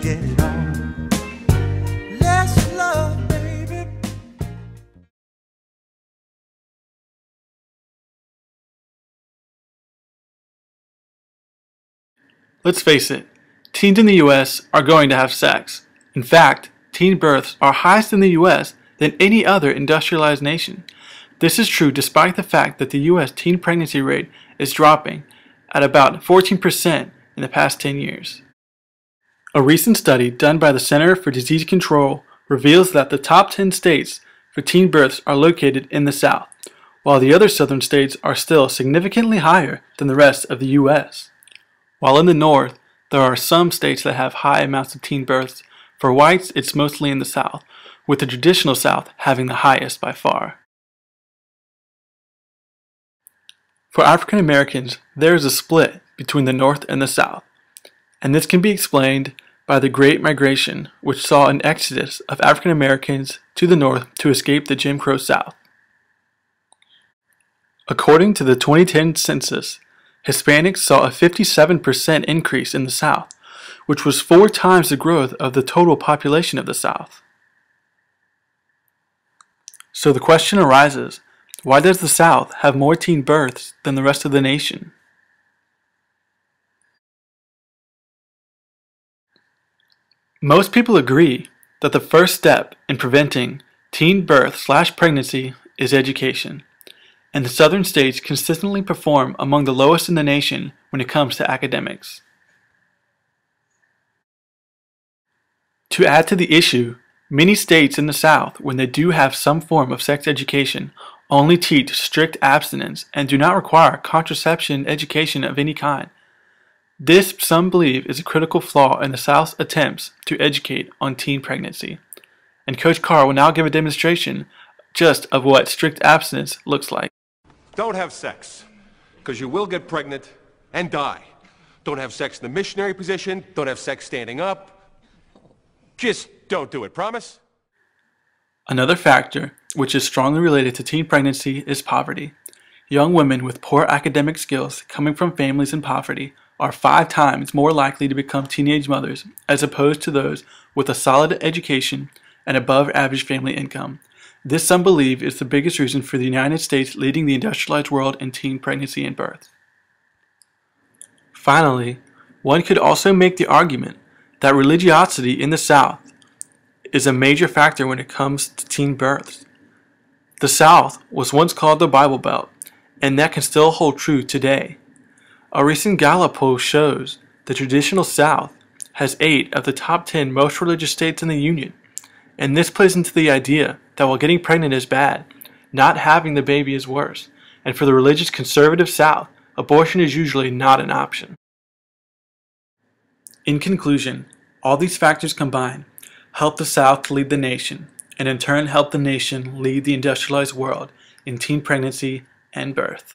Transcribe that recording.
get it on. Let's love, baby. Let's face it, teens in the US are going to have sex. In fact, teen births are highest in the US than any other industrialized nation. This is true despite the fact that the US teen pregnancy rate is dropping at about 14% in the past 10 years. A recent study done by the Center for Disease Control reveals that the top 10 states for teen births are located in the South, while the other southern states are still significantly higher than the rest of the US. While in the North, there are some states that have high amounts of teen births. For whites, it's mostly in the South, with the traditional South having the highest by far. For African Americans, there is a split between the North and the South, and this can be explained by the Great Migration, which saw an exodus of African Americans to the North to escape the Jim Crow South. According to the 2010 census, Hispanics saw a 57% increase in the South, which was 4 times the growth of the total population of the South. So the question arises, why does the South have more teen births than the rest of the nation? Most people agree that the first step in preventing teen birth/pregnancy is education, and the southern states consistently perform among the lowest in the nation when it comes to academics. To add to the issue, many states in the South, when they do have some form of sex education, only teach strict abstinence and do not require contraception education of any kind. This, some believe, is a critical flaw in the South's attempts to educate on teen pregnancy. And Coach Carr will now give a demonstration just of what strict abstinence looks like. Don't have sex, because you will get pregnant and die. Don't have sex in the missionary position. Don't have sex standing up. Just don't do it, promise? Another factor, which is strongly related to teen pregnancy, is poverty. Young women with poor academic skills coming from families in poverty are 5 times more likely to become teenage mothers as opposed to those with a solid education and above average family income. This, some believe, is the biggest reason for the United States leading the industrialized world in teen pregnancy and birth. Finally, one could also make the argument that religiosity in the South is a major factor when it comes to teen births. The South was once called the Bible Belt, and that can still hold true today. A recent Gallup poll shows the traditional South has 8 of the top 10 most religious states in the Union, and this plays into the idea that while getting pregnant is bad, not having the baby is worse, and for the religious conservative South, abortion is usually not an option. In conclusion, all these factors combined help the South to lead the nation, and in turn help the nation lead the industrialized world in teen pregnancy and birth.